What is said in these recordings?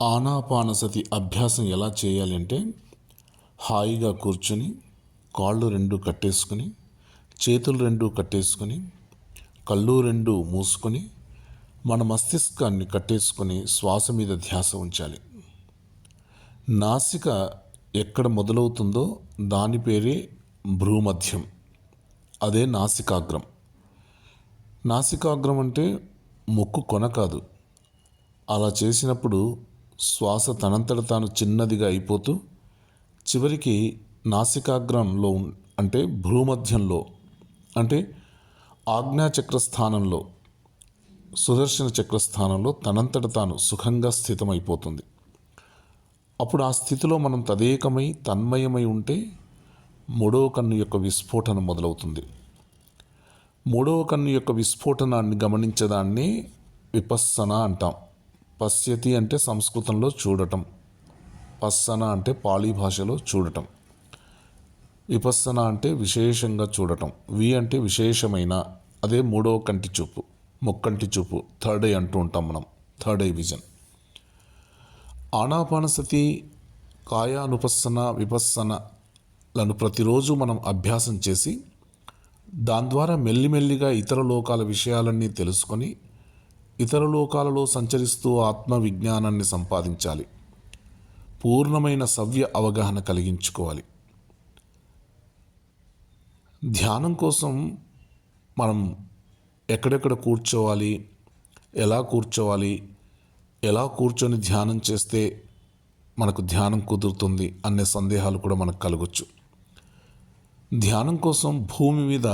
ఆనాపానసతి అభ్యాసం ఎలా చేయాలి అంటే హాయిగా కూర్చొని కాళ్ళు రెండు కట్టేసుకుని చేతులు రెండు కట్టేసుకుని కళ్ళు రెండు మూసుకొని మన మస్తిష్కాన్ని కట్టేసుకొని శ్వాస మీద ధ్యాస ఉంచాలి. నాసిక ఎక్కడ మొదలవుతుందో దాని పేరే భ్రూమధ్యం, అదే నాసికాగ్రం. నాసికాగ్రం అంటే ముక్కు కొన కాదు. అలా చేసినప్పుడు శ్వాస తనంతట తాను చిన్నదిగా అయిపోతూ చివరికి నాసికాగ్రంలో అంటే భ్రూమధ్యంలో అంటే ఆజ్ఞాచక్రస్థానంలో సుదర్శన చక్రస్థానంలో తనంతట తాను సుఖంగా స్థితమైపోతుంది. అప్పుడు ఆ స్థితిలో మనం తదేకమై తన్మయమై ఉంటే మూడవ కన్ను యొక్క విస్ఫోటన మొదలవుతుంది. మూడవ కన్ను యొక్క విస్ఫోటనాన్ని గమనించడాన్ని విపස්සన అంటాం. పశ్యతి అంటే సంస్కృతంలో చూడటం, పస్సన అంటే పాళీ భాషలో చూడటం, విపස්සన అంటే విశేషంగా చూడటం. వి అంటే విశేషమైన, అదే మూడవ కంటి చూపు, ముక్కంటి చూపు, థర్డ్ ఐ అంటూ ఉంటాం మనం, థర్డ్ ఐ విజన్. ఆనాపానసతి కాయానుపස්සన విపස්සనలను ప్రతిరోజు మనం అభ్యాసం చేసి దాని ద్వారా మెల్లిమెల్లిగా ఇతర లోకాల విషయాలన్నీ తెలుసుకొని ఇతర లోకాలలో సంచరిస్తూ ఆత్మ విజ్ఞానాన్ని సంపాదించాలి. పూర్ణమైన సవ్య అవగాహన కలిగించుకోవాలి. ధ్యానం కోసం మనం ఎక్కడెక్కడ కూర్చోవాలి, ఎలా కూర్చోవాలి, ఎలా కూర్చొని ధ్యానం చేస్తే మనకు ధ్యానం కుదురుతుంది అనే సందేహాలు కూడా మనకు కలగొచ్చు. ధ్యానం కోసం భూమి మీద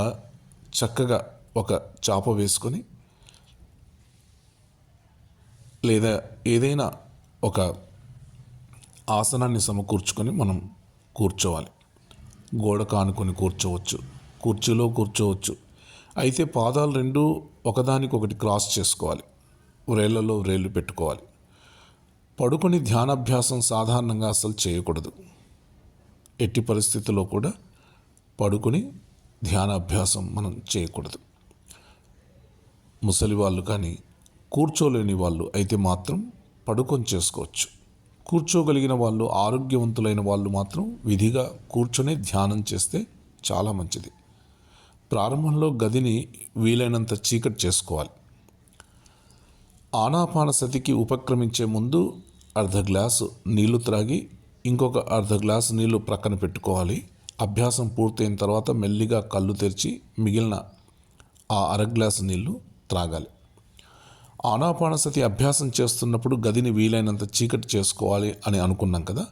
చక్కగా ఒక చాప వేసుకొని లేదా ఏదైనా ఒక ఆసనాన్ని సమకూర్చుకొని మనం కూర్చోవాలి. గోడ కానుకొని కూర్చోవచ్చు, కుర్చీలో కూర్చోవచ్చు. అయితే పాదాలు రెండు ఒకదానికొకటి క్రాస్ చేసుకోవాలి, వ్రేళ్లలో వ్రేళ్ళు పెట్టుకోవాలి. పడుకొని ధ్యానాభ్యాసం సాధారణంగా అసలు చేయకూడదు. ఎట్టి పరిస్థితుల్లో కూడా పడుకొని ధ్యానాభ్యాసం మనం చేయకూడదు. ముసలి వాళ్ళు కానీ కూర్చోలేని వాళ్ళు అయితే మాత్రం పడుకొని చేసుకోవచ్చు. కూర్చోగలిగిన వాళ్ళు, ఆరోగ్యవంతులైన వాళ్ళు మాత్రం విధిగా కూర్చొని ధ్యానం చేస్తే చాలా మంచిది. ప్రారంభంలో గదిని వీలైనంత చీకటి చేసుకోవాలి. ఆనాపానసతికి ఉపక్రమించే ముందు అర్ధ గ్లాసు నీళ్లు త్రాగి ఇంకొక అర్ధ గ్లాసు నీళ్లు ప్రక్కన పెట్టుకోవాలి. అభ్యాసం పూర్తయిన తర్వాత మెల్లిగా కళ్ళు తెరిచి మిగిలిన ఆ అర గ్లాసు నీళ్లు త్రాగాలి. ఆనాపానసతి అభ్యాసం చేస్తున్నప్పుడు గదిని వీలైనంత చీకటి చేసుకోవాలి అని అనుకున్నాం కదా.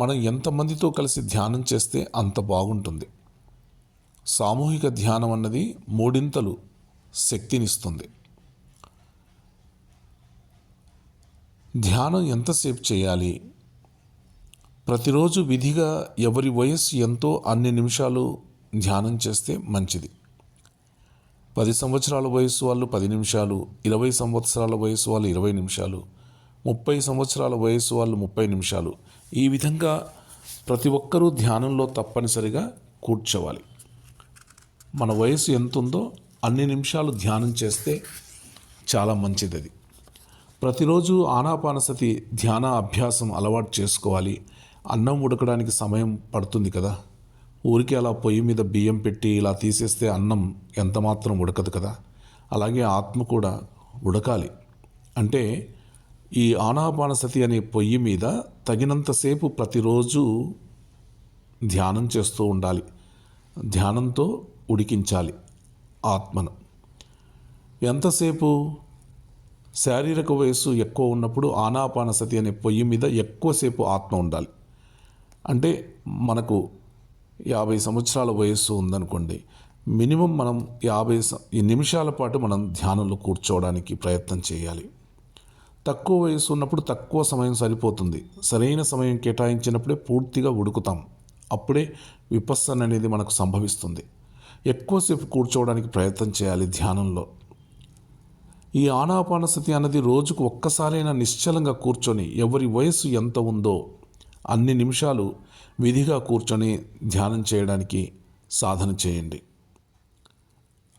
మనం ఎంతమందితో కలిసి ధ్యానం చేస్తే అంత బాగుంటుంది. సామూహిక ధ్యానం అన్నది మూడింతలు శక్తినిస్తుంది. ధ్యానం ఎంతసేపు చేయాలి? ప్రతిరోజు విధిగా ఎవరి వయస్సు ఎంతో అన్ని నిమిషాలు ధ్యానం చేస్తే మంచిది. 10 సంవత్సరాల వయసు వాళ్ళు 10 నిమిషాలు, 20 సంవత్సరాల వయసు వాళ్ళు 20 నిమిషాలు, 30 సంవత్సరాల వయసు వాళ్ళు 30 నిమిషాలు. ఈ విధంగా ప్రతి ఒక్కరూ ధ్యానంలో తప్పనిసరిగా కూర్చోవాలి. మన వయసు ఎంత ఉందో అన్ని నిమిషాలు ధ్యానం చేస్తే చాలా మంచిది. అది ప్రతిరోజు ఆనాపానసతి ధ్యాన అభ్యాసం అలవాటు చేసుకోవాలి. అన్నం ఉడకడానికి సమయం పడుతుంది కదా. ఊరికి అలా పొయ్యి మీద బియ్యం పెట్టి ఇలా తీసేస్తే అన్నం ఎంత మాత్రం ఉడకదు కదా. అలాగే ఆత్మ కూడా ఉడకాలి. అంటే ఈ ఆనాపానసతి అనే పొయ్యి మీద తగినంతసేపు ప్రతిరోజు ధ్యానం చేస్తూ ఉండాలి. ధ్యానంతో ఉడికించాలి ఆత్మను. ఎంతసేపు? శారీరక వయస్సు ఎక్కువ ఉన్నప్పుడు ఆనాపానసతి అనే పొయ్యి మీద ఎక్కువసేపు ఆత్మ ఉండాలి. అంటే మనకు 50 సంవత్సరాల వయస్సు ఉందనుకోండి, మినిమం మనం 50 నిమిషాల పాటు మనం ధ్యానంలో కూర్చోవడానికి ప్రయత్నం చేయాలి. తక్కువ వయసు ఉన్నప్పుడు తక్కువ సమయం సరిపోతుంది. సరైన సమయం కేటాయించినప్పుడే పూర్తిగా ఉడుకుతాం. అప్పుడే విపස්සన అనేది మనకు సంభవిస్తుంది. ఎక్కువసేపు కూర్చోవడానికి ప్రయత్నం చేయాలి ధ్యానంలో. ఈ ఆనాపానసతి అన్నది రోజుకు ఒక్కసారైనా నిశ్చలంగా కూర్చొని ఎవరి వయస్సు ఎంత ఉందో అన్ని నిమిషాలు విధిగా కూర్చొని ధ్యానం చేయడానికి సాధన చేయండి.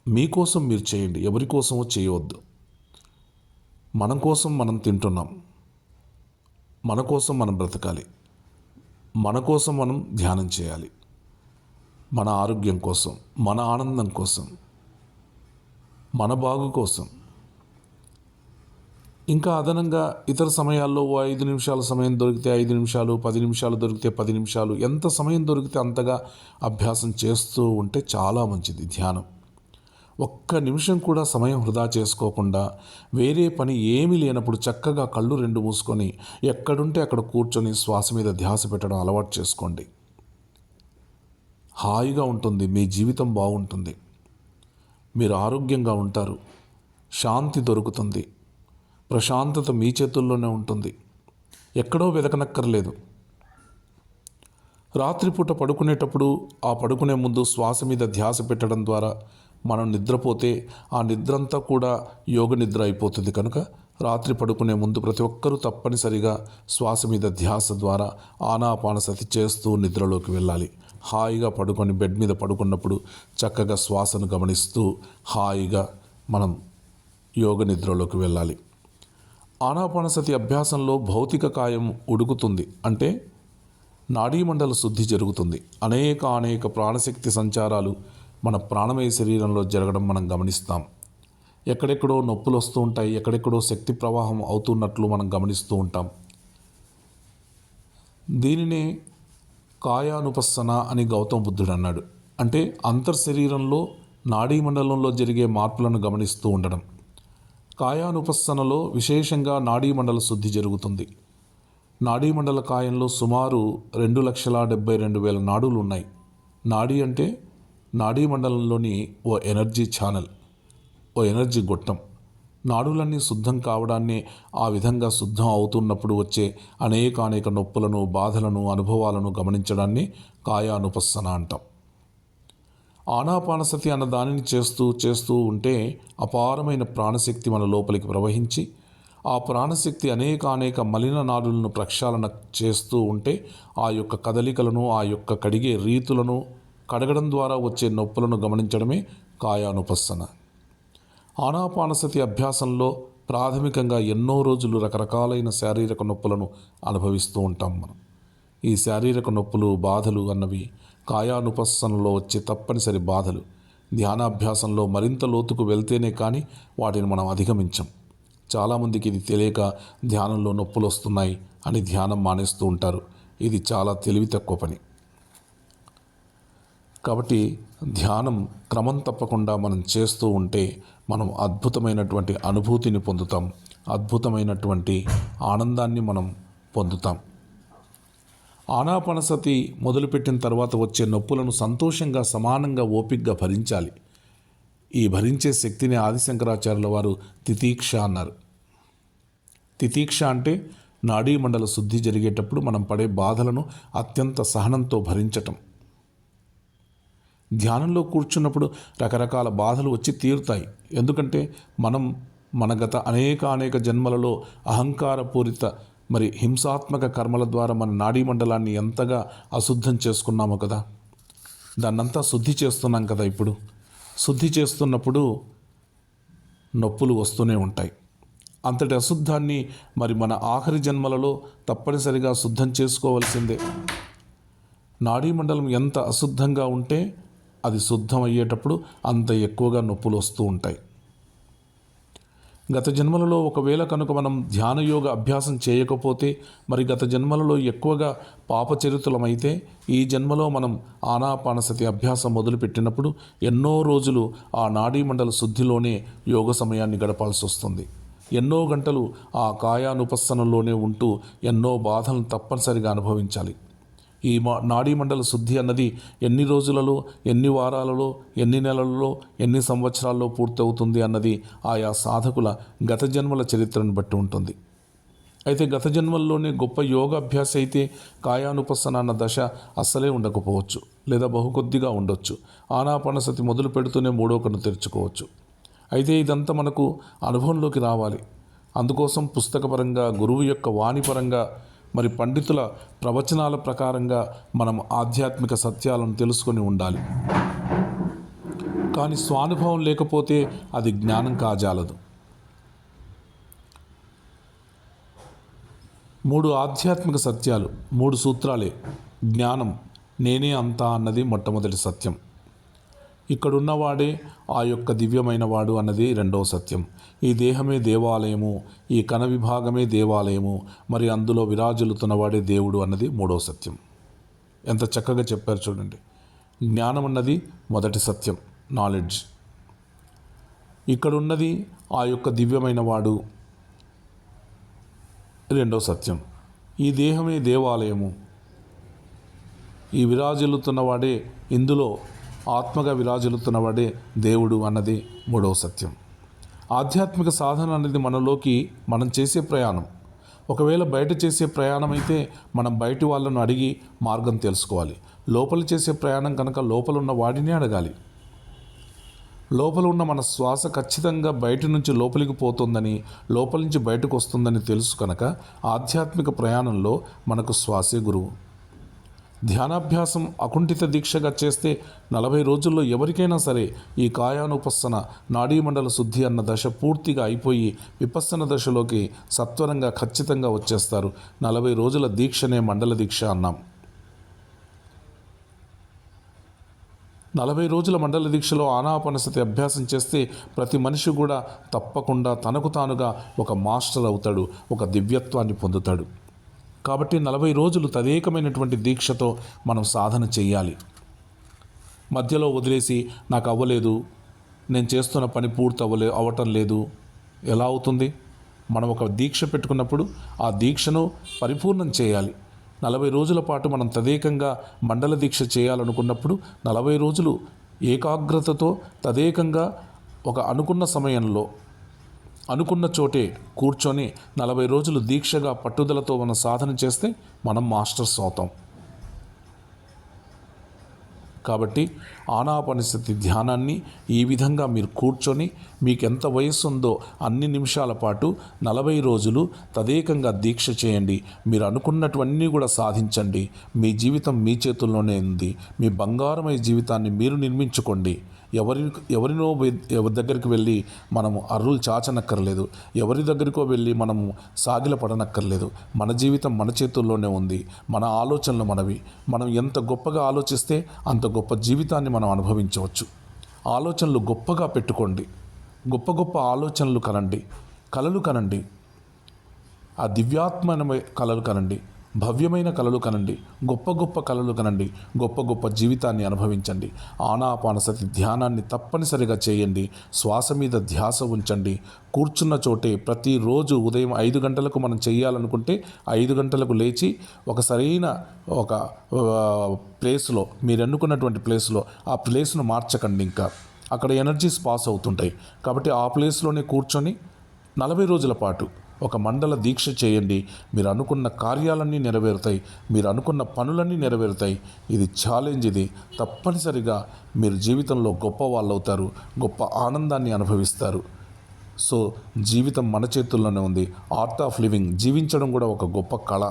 మీకోసం మీరు చేయండి, ఎవరి కోసమో చేయవద్దు. మన కోసం మనం తింటున్నాం, మన కోసం మనం బ్రతకాలి, మన కోసం మనం ధ్యానం చేయాలి, మన ఆరోగ్యం కోసం, మన ఆనందం కోసం, మన బాగు కోసం. ఇంకా అదనంగా ఇతర సమయాల్లో 5 నిమిషాల సమయం దొరికితే 5 నిమిషాలు, 10 నిమిషాలు దొరికితే 10 నిమిషాలు, ఎంత సమయం దొరికితే అంతగా అభ్యాసం చేస్తూ ఉంటే చాలా మంచిది ధ్యానం. ఒక్క నిమిషం కూడా సమయం వృధా చేసుకోకుండా, వేరే పని ఏమీ లేనప్పుడు చక్కగా కళ్ళు 2 మూసుకొని ఎక్కడుంటే అక్కడ కూర్చొని శ్వాస మీద ధ్యాస పెట్టడం అలవాటు చేసుకోండి. హాయిగా ఉంటుంది, మీ జీవితం బాగుంటుంది, మీరు ఆరోగ్యంగా ఉంటారు, శాంతి దొరుకుతుంది, ప్రశాంతత మీ చేతుల్లోనే ఉంటుంది, ఎక్కడో వెదకనక్కర్లేదు. రాత్రిపూట పడుకునేటప్పుడు ఆ పడుకునే ముందు శ్వాస మీద ధ్యాస పెట్టడం ద్వారా మనం నిద్రపోతే ఆ నిద్రంతా కూడా యోగ నిద్ర అయిపోతుంది. కనుక రాత్రి పడుకునే ముందు ప్రతి ఒక్కరూ తప్పనిసరిగా శ్వాస మీద ధ్యాస ద్వారా ఆనాపానసతి చేస్తూ నిద్రలోకి వెళ్ళాలి. హాయిగా పడుకొని బెడ్ మీద పడుకున్నప్పుడు చక్కగా శ్వాసను గమనిస్తూ హాయిగా మనం యోగ నిద్రలోకి వెళ్ళాలి. ఆనాపానసతి అభ్యాసంలో భౌతిక కాయం ఉడుకుతుంది, అంటే నాడీమండల శుద్ధి జరుగుతుంది. అనేక ప్రాణశక్తి సంచారాలు మన ప్రాణమయ శరీరంలో జరగడం మనం గమనిస్తాం. ఎక్కడెక్కడో నొప్పులు వస్తూ ఉంటాయి, ఎక్కడెక్కడో శక్తి ప్రవాహం అవుతున్నట్లు మనం గమనిస్తూ ఉంటాం. దీనినే కాయానుపස්සన అని గౌతమ బుద్ధుడు అన్నాడు. అంటే అంతర్శరీరంలో నాడీమండలంలో జరిగే మార్పులను గమనిస్తూ ఉండడం. కాయానుపස්සనలో విశేషంగా నాడీమండల శుద్ధి జరుగుతుంది. నాడీమండల కాయంలో సుమారు 2,72,000 నాడులు ఉన్నాయి. నాడీ అంటే నాడీమండలంలోని ఓ ఎనర్జీ ఛానల్, ఓ ఎనర్జీ గొట్టం. నాడులన్నీ శుద్ధం కావడాన్ని, ఆ విధంగా శుద్ధం అవుతున్నప్పుడు వచ్చే అనేక నొప్పులను, బాధలను, అనుభవాలను గమనించడాన్ని కాయానుపස්සన అంటాం. ఆనాపానసతి అన్న దానిని చేస్తూ ఉంటే అపారమైన ప్రాణశక్తి మన లోపలికి ప్రవహించి ఆ ప్రాణశక్తి అనేక మలిన నాడులను ప్రక్షాళన చేస్తూ ఉంటే ఆ యొక్క కదలికలను, ఆ యొక్క కడిగే రీతులను, కడగడం ద్వారా వచ్చే నొప్పులను గమనించడమే కాయానుపස්සన. ఆనాపానసతి అభ్యాసంలో ప్రాథమికంగా ఎన్నో రోజులు రకరకాలైన శారీరక నొప్పులను అనుభవిస్తూ ఉంటాం మనం. ఈ శారీరక నొప్పులు, బాధలు అన్నవి కాయానుపස්සనలో వచ్చే తప్పనిసరి బాధలు. ధ్యానాభ్యాసంలో మరింత లోతుకు వెళ్తేనే కానీ వాటిని మనం అధిగమించం. చాలామందికి ఇది తెలియక ధ్యానంలో నొప్పులు వస్తున్నాయి అని ధ్యానం మానేస్తూ ఉంటారు. ఇది చాలా తెలివి తక్కువ పని. కాబట్టి ధ్యానం క్రమం తప్పకుండా మనం చేస్తూ ఉంటే మనం అద్భుతమైనటువంటి అనుభూతిని పొందుతాం, అద్భుతమైనటువంటి ఆనందాన్ని మనం పొందుతాం. ఆనాపానసతి మొదలుపెట్టిన తర్వాత వచ్చే నొప్పులను సంతోషంగా, సమానంగా, ఓపికగా భరించాలి. ఈ భరించే శక్తిని ఆదిశంకరాచార్యుల వారు తితీక్ష అన్నారు. తితీక్ష అంటే నాడీమండల శుద్ధి జరిగేటప్పుడు మనం పడే బాధలను అత్యంత సహనంతో భరించటం. ధ్యానంలో కూర్చున్నప్పుడు రకరకాల బాధలు వచ్చి తీరుతాయి. ఎందుకంటే మన గత అనేక జన్మలలో అహంకారపూరిత హింసాత్మక కర్మల ద్వారా మన నాడీమండలాన్ని ఎంతగా అశుద్ధం చేసుకున్నామో కదా, దాన్నంతా శుద్ధి చేస్తున్నాం కదా. ఇప్పుడు శుద్ధి చేస్తున్నప్పుడు నొప్పులు వస్తూనే ఉంటాయి. అంతటి అశుద్ధాన్ని మన ఆఖరి జన్మలలో తప్పనిసరిగా శుద్ధం చేసుకోవాల్సిందే. నాడీమండలం ఎంత అశుద్ధంగా ఉంటే అది శుద్ధం అయ్యేటప్పుడు అంత ఎక్కువగా నొప్పులు వస్తూ ఉంటాయి. గత జన్మలలో ఒకవేళ కనుక మనం ధ్యానయోగ అభ్యాసం చేయకపోతే, గత జన్మలలో ఎక్కువగా పాపచరితులమైతే, ఈ జన్మలో మనం ఆనాపానసతి అభ్యాసం మొదలుపెట్టినప్పుడు ఎన్నో రోజులు ఆ నాడీమండల శుద్ధిలోనే యోగ సమయాన్ని గడపాల్సి వస్తుంది. ఎన్నో గంటలు ఆ కాయానుపස්සనలోనే ఉంటూ ఎన్నో బాధలను తప్పనిసరిగా అనుభవించాలి. ఈ నాడీమండల శుద్ధి అన్నది ఎన్ని రోజులలో, ఎన్ని వారాలలో, ఎన్ని నెలలలో, ఎన్ని సంవత్సరాల్లో పూర్తవుతుంది అన్నది ఆయా సాధకుల గత జన్మల చరిత్రను బట్టి ఉంటుంది. అయితే గత జన్మల్లోనే గొప్ప యోగాభ్యాస అయితే కాయానుపස්සన అన్న దశ అస్సలే ఉండకపోవచ్చు, లేదా బహుకొద్దిగా ఉండొచ్చు. ఆనాపానసతి మొదలు పెడుతూనే మూడో కన్ను తెరుచుకోవచ్చు. అయితే ఇదంతా మనకు అనుభవంలోకి రావాలి. అందుకోసం పుస్తకపరంగా, గురువు యొక్క వాణిపరంగా, పండితుల ప్రవచనాల ప్రకారంగా మనం ఆధ్యాత్మిక సత్యాలను తెలుసుకొని ఉండాలి. కానీ స్వానుభవం లేకపోతే అది జ్ఞానం కాజాలదు. 3 ఆధ్యాత్మిక సత్యాలు, 3 సూత్రాలే. జ్ఞానం, నేనే అంతా అన్నది మొట్టమొదటి సత్యం. ఇక్కడున్నవాడే ఆ యొక్క దివ్యమైన వాడు అన్నది రెండవ సత్యం. ఈ దేహమే దేవాలయము, ఈ కణ విభాగమే దేవాలయము, మరి అందులో విరాజిల్లుతున్నవాడే దేవుడు అన్నది మూడవ సత్యం. ఎంత చక్కగా చెప్పారు చూడండి. జ్ఞానం అన్నది మొదటి సత్యం, నాలెడ్జ్. ఇక్కడున్నది ఆ యొక్క దివ్యమైన వాడు, రెండవ సత్యం. ఈ దేహమే దేవాలయము, ఈ విరాజిల్లుతున్నవాడే, ఇందులో ఆత్మగా విరాజిల్లుతున్నవాడే దేవుడు అన్నది మూడవ సత్యం. ఆధ్యాత్మిక సాధన అనేది మనలోకి మనం చేసే ప్రయాణం. ఒకవేళ బయట చేసే ప్రయాణం అయితే మనం బయటి వాళ్ళను అడిగి మార్గం తెలుసుకోవాలి. లోపల చేసే ప్రయాణం కనుక లోపల ఉన్న వాడిని అడగాలి. లోపల ఉన్న మన శ్వాస ఖచ్చితంగా బయట నుంచి లోపలికి పోతుందని, లోపల నుంచి బయటకు వస్తుందని తెలుసు కనుక ఆధ్యాత్మిక ప్రయాణంలో మనకు శ్వాసే గురువు. ధ్యానాభ్యాసం అకుంఠిత దీక్షగా చేస్తే 40 రోజుల్లో ఎవరికైనా సరే ఈ కాయానుపස්සన, నాడీమండల శుద్ధి అన్న దశ పూర్తిగా అయిపోయి విపස්සన దశలోకి సత్వరంగా ఖచ్చితంగా వచ్చేస్తారు. 40 రోజుల దీక్షనే మండల దీక్ష అన్నాం. 40 రోజుల మండల దీక్షలో ఆనాపానసతి అభ్యాసం చేస్తే ప్రతి మనిషి కూడా తప్పకుండా తనకు తానుగా ఒక మాస్టర్ అవుతాడు, ఒక దివ్యత్వాన్ని పొందుతాడు. కాబట్టి 40 రోజులు తదేకమైనటువంటి దీక్షతో మనం సాధన చేయాలి. మధ్యలో వదిలేసి నాకు అవ్వలేదు, నేను చేస్తున్న పని పూర్తి అవ్వటం లేదు, ఎలా అవుతుంది? మనం ఒక దీక్ష పెట్టుకున్నప్పుడు ఆ దీక్షను పరిపూర్ణం చేయాలి. 40 రోజుల పాటు మనం తదేకంగా మండల దీక్ష చేయాలనుకున్నప్పుడు 40 రోజులు ఏకాగ్రతతో తదేకంగా ఒక అనుకున్న సమయంలో అనుకున్న చోటే కూర్చొని 40 రోజులు దీక్షగా పట్టుదలతో మనం సాధన చేస్తే మనం మాస్టర్స్ అవుతాం. కాబట్టి ఆనాపానసతి ధ్యానాన్ని ఈ విధంగా మీరు కూర్చొని మీకు ఎంత వయస్సు ఉందో అన్ని నిమిషాల పాటు 40 రోజులు తదేకంగా దీక్ష చేయండి. మీరు అనుకున్నటువన్నీ కూడా సాధించండి. మీ జీవితం మీ చేతుల్లోనే ఉంది. మీ బంగారమైన జీవితాన్ని మీరు నిర్మించుకోండి. ఎవరినో దగ్గరికి వెళ్ళి మనము అర్రులు చాచనక్కర్లేదు. ఎవరి దగ్గరికో వెళ్ళి మనము సాగిల పడనక్కర్లేదు. మన జీవితం మన చేతుల్లోనే ఉంది. మన ఆలోచనలు మనవి. మనం ఎంత గొప్పగా ఆలోచిస్తే అంత గొప్ప జీవితాన్ని మనం అనుభవించవచ్చు. ఆలోచనలు గొప్పగా పెట్టుకోండి. గొప్ప గొప్ప ఆలోచనలు కనండి, కలలు కనండి. ఆ దివ్యాత్మైన కలలు కనండి, భవ్యమైన కలలు కనండి, గొప్ప గొప్ప కలలు కనండి, గొప్ప గొప్ప జీవితాన్ని అనుభవించండి. ఆనాపానసతి ధ్యానాన్ని తప్పనిసరిగా చేయండి. శ్వాస మీద ధ్యాస ఉంచండి. కూర్చున్న చోటే ప్రతిరోజు ఉదయం 5 గంటలకు మనం చేయాలనుకుంటే 5 గంటలకు లేచి ఒక సరైన ఒక ప్లేస్లో, మీరు ఎన్నుకున్నటువంటి ప్లేస్లో ఆ ప్లేస్ను మార్చకండి. ఇంకా అక్కడ ఎనర్జీస్ పాస్ అవుతుంటాయి. కాబట్టి ఆ ప్లేస్లోనే కూర్చొని 40 రోజుల పాటు ఒక మండల దీక్ష చేయండి. మీరు అనుకున్న కార్యాలన్నీ నెరవేరుతాయి. మీరు అనుకున్న పనులన్నీ నెరవేరుతాయి. ఇది ఛాలెంజ్. ఇది తప్పనిసరిగా మీరు జీవితంలో గొప్ప వాళ్ళు అవుతారు. గొప్ప ఆనందాన్ని అనుభవిస్తారు. సో జీవితం మన చేతుల్లోనే ఉంది. ఆర్ట్ ఆఫ్ లివింగ్, జీవించడం కూడా ఒక గొప్ప కళ.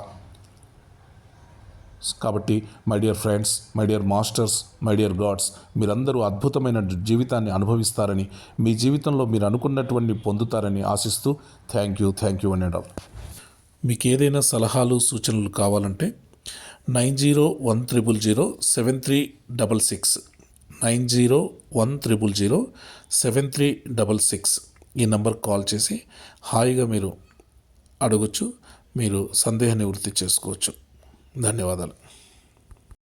కాబట్టి my dear friends, my dear masters, my dear God's, మీరందరూ అద్భుతమైన జీవితాన్ని అనుభవిస్తారని, మీ జీవితంలో మీరు అనుకున్నటువంటి పొందుతారని ఆశిస్తూ థ్యాంక్ యూ అనడం. మీకు ఏదైనా సలహాలు సూచనలు కావాలంటే 9010007366 9010007366 ఈ నంబర్ కాల్ చేసి హాయిగా మీరు అడగచ్చు. మీరు సందేహ నివృత్తి చేసుకోవచ్చు. ధన్యవాదాలు.